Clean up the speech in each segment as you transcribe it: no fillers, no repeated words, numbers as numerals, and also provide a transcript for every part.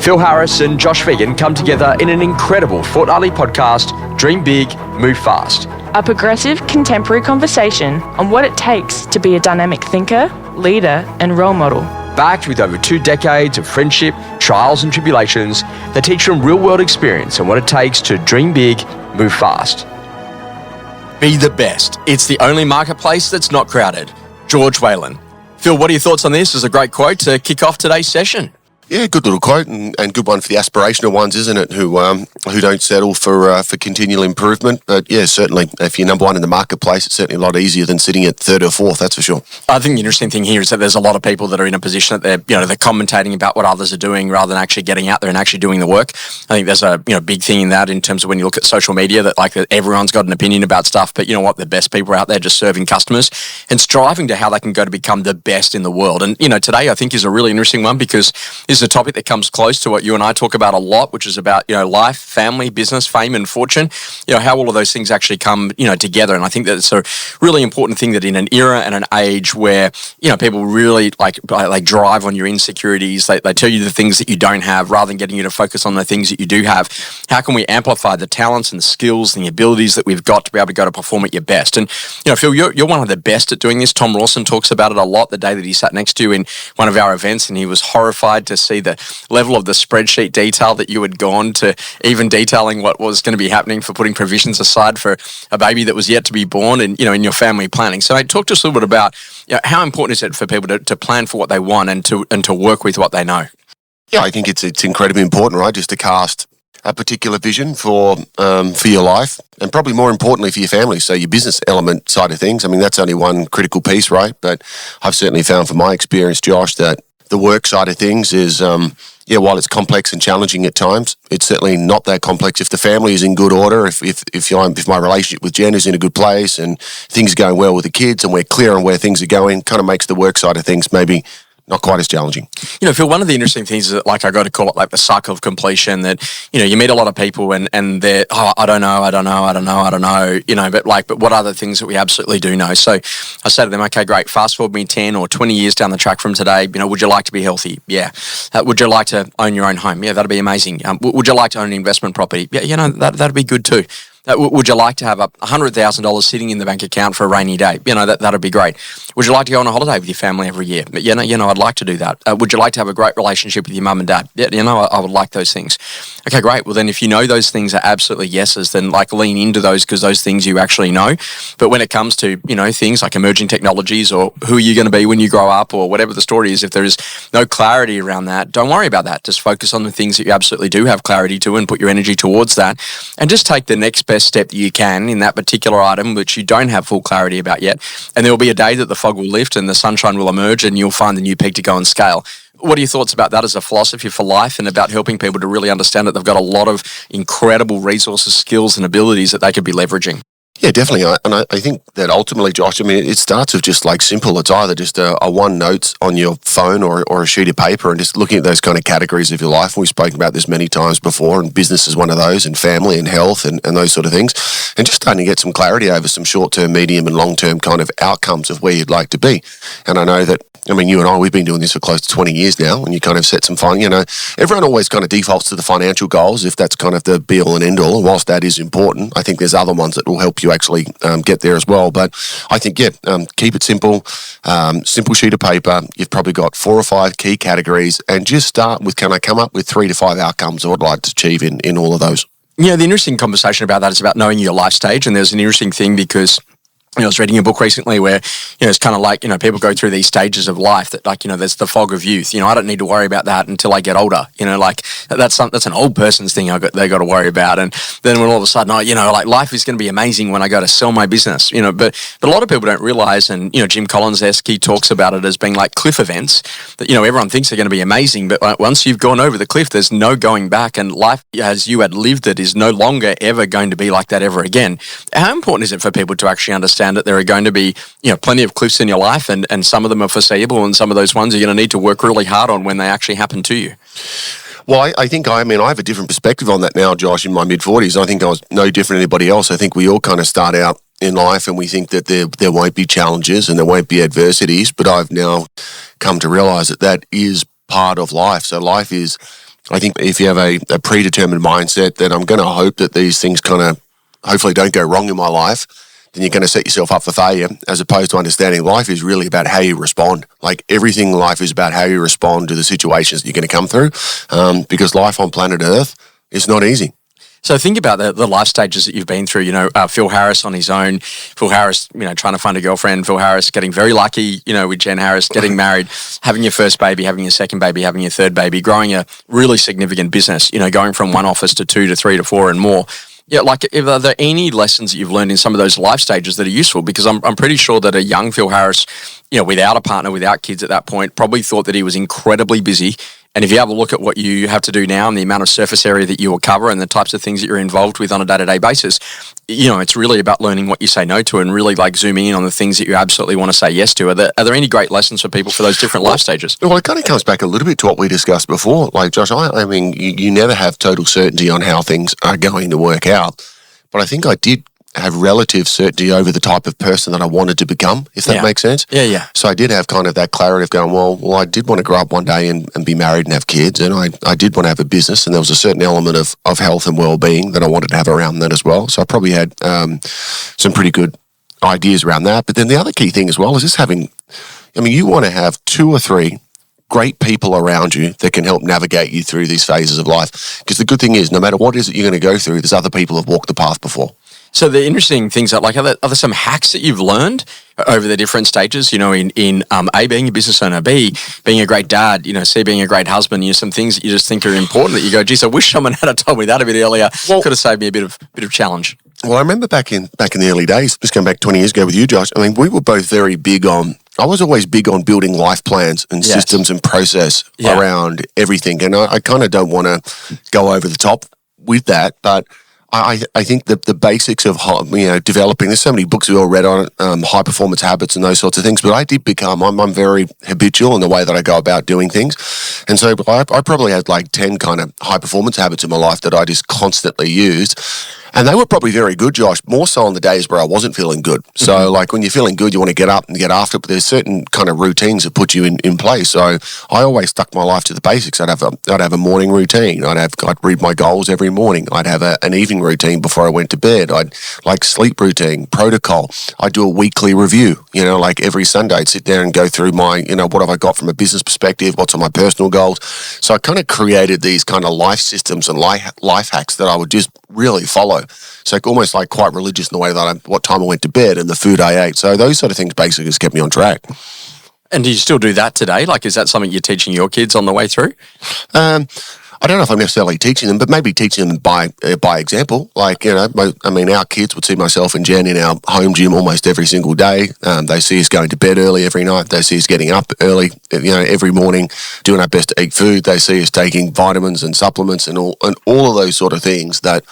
Phil Harris and Josh Phegan come together in an incredible fortnightly podcast, Dream Big, Move Fast. A progressive, contemporary conversation on what it takes to be a dynamic thinker, leader, and role model. Backed with over 2 decades of friendship, trials and tribulations, they teach from real-world experience and what it takes to dream big, move fast. Be the best. It's the only marketplace that's not crowded. George Whalen. Phil, what are your thoughts on this? It's a great quote to kick off today's session. Yeah, good little quote and good one for the aspirational ones, isn't it? Who don't settle for continual improvement. But yeah, certainly if you're number one in the marketplace, it's certainly a lot easier than sitting at third or fourth. That's for sure. I think the interesting thing here is that there's a lot of people that are in a position that they're commentating about what others are doing rather than actually getting out there and actually doing the work. I think there's a big thing in that in terms of when you look at social media that everyone's got an opinion about stuff, but you know what? The best people are out there just serving customers and striving to how they can go to become the best in the world. And today I think is a really interesting one because this is a topic that comes close to what you and I talk about a lot, which is about life, family, business, fame, and fortune. How all of those things actually come together. And I think that it's a really important thing that in an era and an age where people really like drive on your insecurities, they tell you the things that you don't have rather than getting you to focus on the things that you do have. How can we amplify the talents and the skills and the abilities that we've got to be able to go to perform at your best? And Phil, you're one of the best at doing this. Tom Rawson talks about it a lot the day that he sat next to you in one of our events, and he was horrified to see the level of the spreadsheet detail that you had gone to, even detailing what was going to be happening for putting provisions aside for a baby that was yet to be born and in your family planning. So talk to us a little bit about how important is it for people to plan for what they want and to work with what they know? Yeah, I think it's incredibly important, right? Just to cast a particular vision for your life and probably more importantly for your family. So your business element side of things, I mean, that's only one critical piece, right? But I've certainly found from my experience, Josh, that the work side of things is, while it's complex and challenging at times, it's certainly not that complex if the family is in good order, if my relationship with Jen is in a good place and things are going well with the kids and we're clear on where things are going, kind of makes the work side of things maybe not quite as challenging. Phil, one of the interesting things is that, I got to call it the cycle of completion that, you meet a lot of people and they're, I don't know, but what are the things that we absolutely do know? So I say to them, okay, great, fast forward me 10 or 20 years down the track from today, would you like to be healthy? Yeah. Would you like to own your own home? Yeah, that'd be amazing. Would you like to own an investment property? Yeah, that'd be good too. Would you like to have $100,000 sitting in the bank account for a rainy day? That'd be great. Would you like to go on a holiday with your family every year? I'd like to do that. Would you like to have a great relationship with your mum and dad? I would like those things. Okay, great. Well, then if you know those things are absolutely yeses, then lean into those because those things you actually know. But when it comes to, things like emerging technologies or who are you going to be when you grow up or whatever the story is, if there is no clarity around that, don't worry about that. Just focus on the things that you absolutely do have clarity to and put your energy towards that and just take the next best step that you can in that particular item which you don't have full clarity about yet. And there will be a day that the fog will lift and the sunshine will emerge and you'll find the new peak to go and scale. What are your thoughts about that as a philosophy for life and about helping people to really understand that they've got a lot of incredible resources, skills and abilities that they could be leveraging? Yeah, definitely. And I think that ultimately, Josh, it starts with just simple. It's either just a one note on your phone or a sheet of paper and just looking at those kind of categories of your life. And we've spoken about this many times before, and business is one of those, and family and health and those sort of things. And just starting to get some clarity over some short-term, medium and long-term kind of outcomes of where you'd like to be. And I know that, you and I, we've been doing this for close to 20 years now, and you kind of set some everyone always kind of defaults to the financial goals if that's kind of the be-all and end-all. And whilst that is important, I think there's other ones that will help you actually get there as well. But I think, keep it simple, simple sheet of paper. You've probably got 4 or 5 key categories and just start with, can I come up with 3 to 5 outcomes I would like to achieve in all of those? Yeah, the interesting conversation about that is about knowing your life stage. And there's an interesting thing because I was reading a book recently where, it's kind of people go through these stages of life that there's the fog of youth. I don't need to worry about that until I get older. That's an old person's thing they got to worry about. And then when all of a sudden, life is going to be amazing when I go to sell my business, but a lot of people don't realize, and, Jim Collins-esque, he talks about it as being like cliff events that, everyone thinks they're going to be amazing. But once you've gone over the cliff, there's no going back, and life as you had lived it is no longer ever going to be like that ever again. How important is it for people to actually understand that there are going to be, plenty of cliffs in your life and some of them are foreseeable and some of those ones you're going to need to work really hard on when they actually happen to you? Well, I think, I have a different perspective on that now, Josh, in my mid-40s. I think I was no different than anybody else. I think we all kind of start out in life and we think that there won't be challenges and there won't be adversities, but I've now come to realize that that is part of life. So life is, I think if you have a predetermined mindset that I'm going to hope that these things kind of hopefully don't go wrong in my life, then you're going to set yourself up for failure, as opposed to understanding life is really about how you respond. Like everything in life is about how you respond to the situations that you're going to come through, because life on planet Earth is not easy. So think about the life stages that you've been through. Phil Harris on his own, Phil Harris, trying to find a girlfriend, Phil Harris getting very lucky, with Jen Harris, getting married, having your first baby, having your second baby, having your third baby, growing a really significant business, going from one office to 2 to 3 to 4 and more. Yeah, like, are there any lessons that you've learned in some of those life stages that are useful? Because I'm pretty sure that a young Phil Harris, without a partner, without kids at that point, probably thought that he was incredibly busy. And if you have a look at what you have to do now and the amount of surface area that you will cover and the types of things that you're involved with on a day-to-day basis, it's really about learning what you say no to and really like zooming in on the things that you absolutely want to say yes to. Are there any great lessons for people for those different life stages? Well, it kind of comes back a little bit to what we discussed before. Like, Josh, I mean, you never have total certainty on how things are going to work out. But I think I did have relative certainty over the type of person that I wanted to become, if that makes sense. Yeah. So I did have kind of that clarity of going, well, I did want to grow up one day and be married and have kids, and I did want to have a business, and there was a certain element of health and well-being that I wanted to have around that as well. So I probably had some pretty good ideas around that. But then the other key thing as well is just you want to have 2 or 3 great people around you that can help navigate you through these phases of life. Because the good thing is, no matter what it is that you're going to go through, there's other people who have walked the path before. So the interesting things are there some hacks that you've learned over the different stages, in A, being a business owner, B, being a great dad, C, being a great husband, some things that you just think are important that you go, geez, I wish someone had told me that a bit earlier. Well, could have saved me a bit of challenge. Well, I remember back in the early days, just going back 20 years ago with you, Josh, I mean, we were both very big on, I was always big on building life plans and systems and process around everything. And I kind of don't want to go over the top with that, but I think that the basics of developing, there's so many books we all read on it, high performance habits and those sorts of things, but I did become, I'm very habitual in the way that I go about doing things. And so I probably had like 10 kind of high performance habits in my life that I just constantly used. And they were probably very good, Josh, more so on the days where I wasn't feeling good. So like when you're feeling good, you want to get up and get after it, but there's certain kind of routines that put you in place. So I always stuck my life to the basics. I'd have a morning routine. I'd read my goals every morning. I'd have an evening routine before I went to bed. I'd like sleep routine, protocol. I'd do a weekly review, like every Sunday I'd sit there and go through my, what have I got from a business perspective? What's on my personal goals? So I kind of created these kind of life systems and life hacks that I would just really follow. So almost like quite religious in the way that what time I went to bed and the food I ate. So those sort of things basically just kept me on track. And do you still do that today? Like, is that something you're teaching your kids on the way through? I don't know if I'm necessarily teaching them, but maybe teaching them by example. Like, our kids would see myself and Jen in our home gym almost every single day. They see us going to bed early every night. They see us getting up early, every morning, doing our best to eat food. They see us taking vitamins and supplements and all of those sort of things that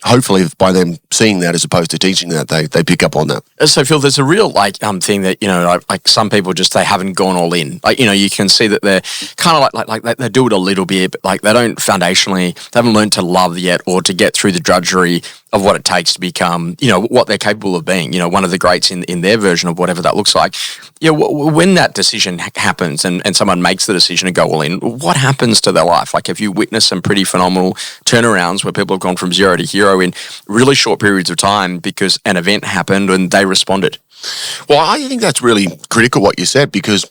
hopefully by them seeing that as opposed to teaching that, they pick up on that. So Phil, there's a real thing that, like some people just, they haven't gone all in. Like, you can see that they're kind of like they do it a little bit, but like they don't foundationally, they haven't learned to love yet or to get through the drudgery of what it takes to become, what they're capable of being, one of the greats in their version of whatever that looks like. When that decision happens and someone makes the decision to go all in, what happens to their life? Like, have you witnessed some pretty phenomenal turnarounds where people have gone from 0 to hero in really short periods of time because an event happened and they responded? Well, I think that's really critical what you said, because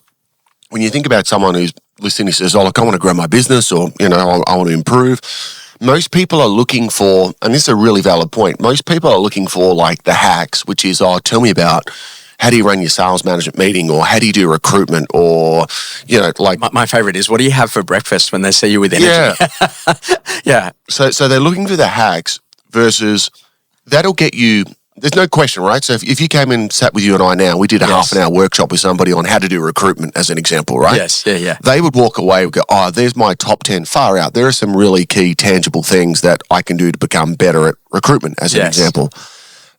when you think about someone who's listening, who says, oh, look, I want to grow my business, or, I want to improve. Most people are looking for, and this is a really valid point, most people are looking for like the hacks, which is, tell me about how do you run your sales management meeting, or how do you do recruitment, or, like... My favorite is, what do you have for breakfast when they see you with energy? Yeah. So they're looking for the hacks versus that'll get you... There's no question, right? So if you came and sat with you and I now, we did a half an hour workshop with somebody on how to do recruitment as an example, right? Yes, yeah. They would walk away and go, oh, there's my top 10, far out. There are some really key tangible things that I can do to become better at recruitment as an example.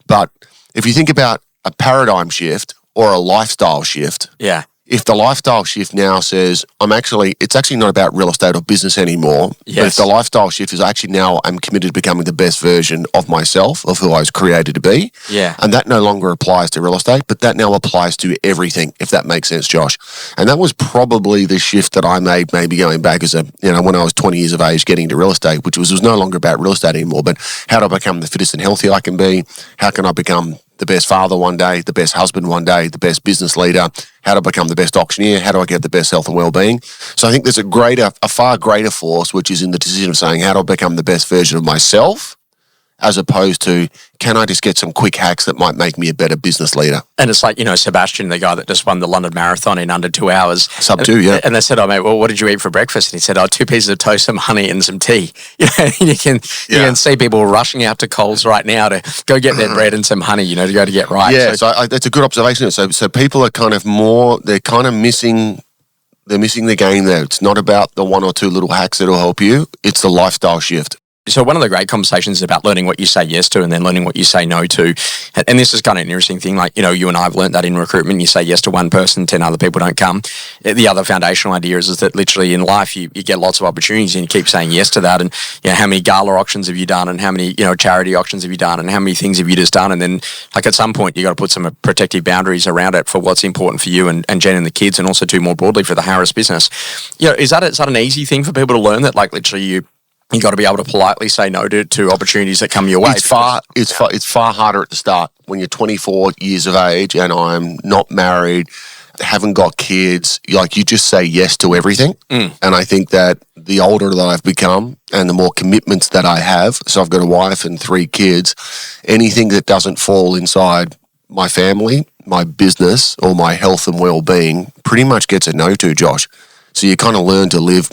But if you think about a paradigm shift or a lifestyle shift, if the lifestyle shift now says, it's actually not about real estate or business anymore. Yes. But if the lifestyle shift is actually now I'm committed to becoming the best version of myself, of who I was created to be. Yeah. And that no longer applies to real estate, but that now applies to everything, if that makes sense, Josh. And that was probably the shift that I made, maybe going back when I was 20 years of age getting into real estate, which was no longer about real estate anymore, but how do I become the fittest and healthy I can be? How can I become the best father one day, the best husband one day, the best business leader, how to become the best auctioneer, how do I get the best health and well-being. So I think there's a far greater force, which is in the decision of saying, how do I become the best version of myself, as opposed to, can I just get some quick hacks that might make me a better business leader? And it's like, Sebastian, the guy that just won the London Marathon in under 2 hours. Sub 2, yeah. And they said, oh, mate, well, what did you eat for breakfast? And he said, 2 pieces of toast, some honey and some tea. You can see people rushing out to Coles right now to go get their bread and some honey, to go to get right. Yeah, so that's a good observation. So people are kind of missing the game there. It's not about the 1 or 2 little hacks that'll help you. It's the lifestyle shift. So one of the great conversations is about learning what you say yes to and then learning what you say no to. And this is kind of an interesting thing. Like, you and I have learned that in recruitment, you say yes to one person, 10 other people don't come. The other foundational idea is that literally in life, you get lots of opportunities and you keep saying yes to that. And, how many gala auctions have you done and how many, charity auctions have you done and how many things have you just done? And then like at some point, you got to put some protective boundaries around it for what's important for you and Jen and the kids, and also too more broadly for the Harris business. Is that an easy thing for people to learn, that like literally you got to be able to politely say no to opportunities that come your way? It's far harder at the start when you're 24 years of age and I'm not married, haven't got kids. Like, you just say yes to everything. And I think that the older that I've become and the more commitments that I have, so I've got a wife and 3 kids, anything that doesn't fall inside my family, my business, or my health and well-being pretty much gets a no to, Josh. So you kind of learn to live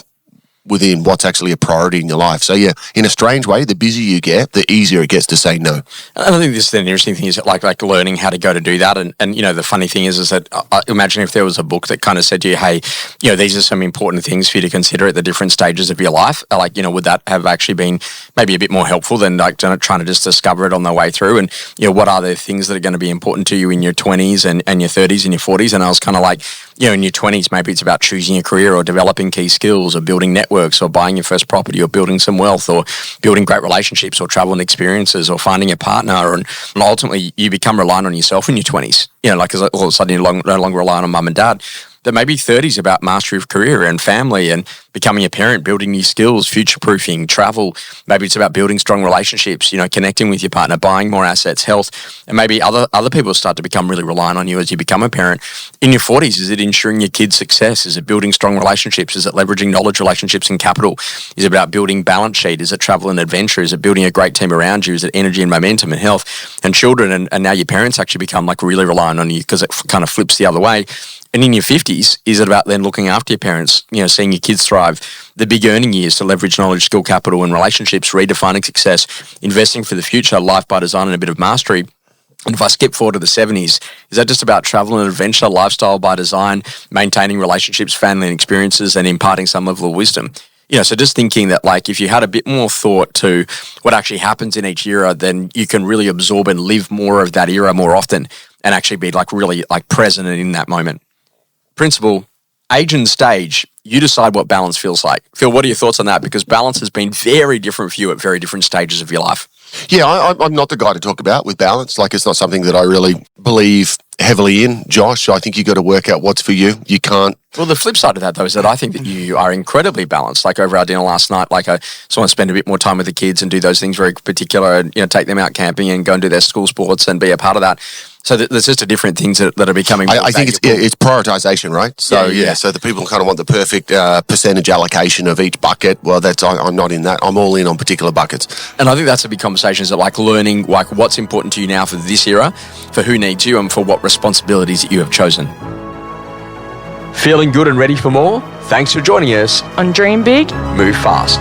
within what's actually a priority in your life. So yeah, in a strange way, the busier you get, the easier it gets to say no. I think this is the interesting thing, is that like learning how to go to do that. And the funny thing is that imagine if there was a book that kind of said to you, hey, these are some important things for you to consider at the different stages of your life. Like, would that have actually been maybe a bit more helpful than like trying to just discover it on the way through? And, what are the things that are going to be important to you in your 20s and your 30s and your 40s? And I was kind of like, in your 20s, maybe it's about choosing a career or developing key skills or building networks or buying your first property or building some wealth or building great relationships or travel and experiences or finding a partner. And ultimately, you become reliant on yourself in your 20s. Because all of a sudden you're no longer relying on mum and dad. That maybe 30s about mastery of career and family and becoming a parent, building new skills, future-proofing, travel. Maybe it's about building strong relationships, connecting with your partner, buying more assets, health. And maybe other people start to become really reliant on you as you become a parent. In your 40s, is it ensuring your kids' success? Is it building strong relationships? Is it leveraging knowledge, relationships, and capital? Is it about building balance sheet? Is it travel and adventure? Is it building a great team around you? Is it energy and momentum and health and children? And now your parents actually become like really reliant on you because it kind of flips the other way. And in your 50s, is it about then looking after your parents, seeing your kids thrive, the big earning years to leverage knowledge, skill, capital, and relationships, redefining success, investing for the future, life by design, and a bit of mastery? And if I skip forward to the 70s, is that just about travel and adventure, lifestyle by design, maintaining relationships, family and experiences, and imparting some level of wisdom? So just thinking that, like, if you had a bit more thought to what actually happens in each era, then you can really absorb and live more of that era more often and actually be like really like present and in that moment. Principle, age and stage, you decide what balance feels like. Phil, what are your thoughts on that? Because balance has been very different for you at very different stages of your life. Yeah, I'm not the guy to talk about with balance. Like, it's not something that I really believe heavily in, Josh. I think you got to work out what's for you. You can't. Well, the flip side of that, though, is that I think that you are incredibly balanced. Like over our dinner last night, like I just want to spend a bit more time with the kids and do those things very particular and, take them out camping and go and do their school sports and be a part of that. So there's just different things that are becoming more I think it's prioritization, right? So so the people kind of want the perfect percentage allocation of each bucket. Well, I'm not in that. I'm all in on particular buckets. And I think that's a big conversation, is that like learning like what's important to you now for this era, for who needs you, and for what responsibilities that you have chosen. Feeling good and ready for more? Thanks for joining us On Dream Big, Move Fast.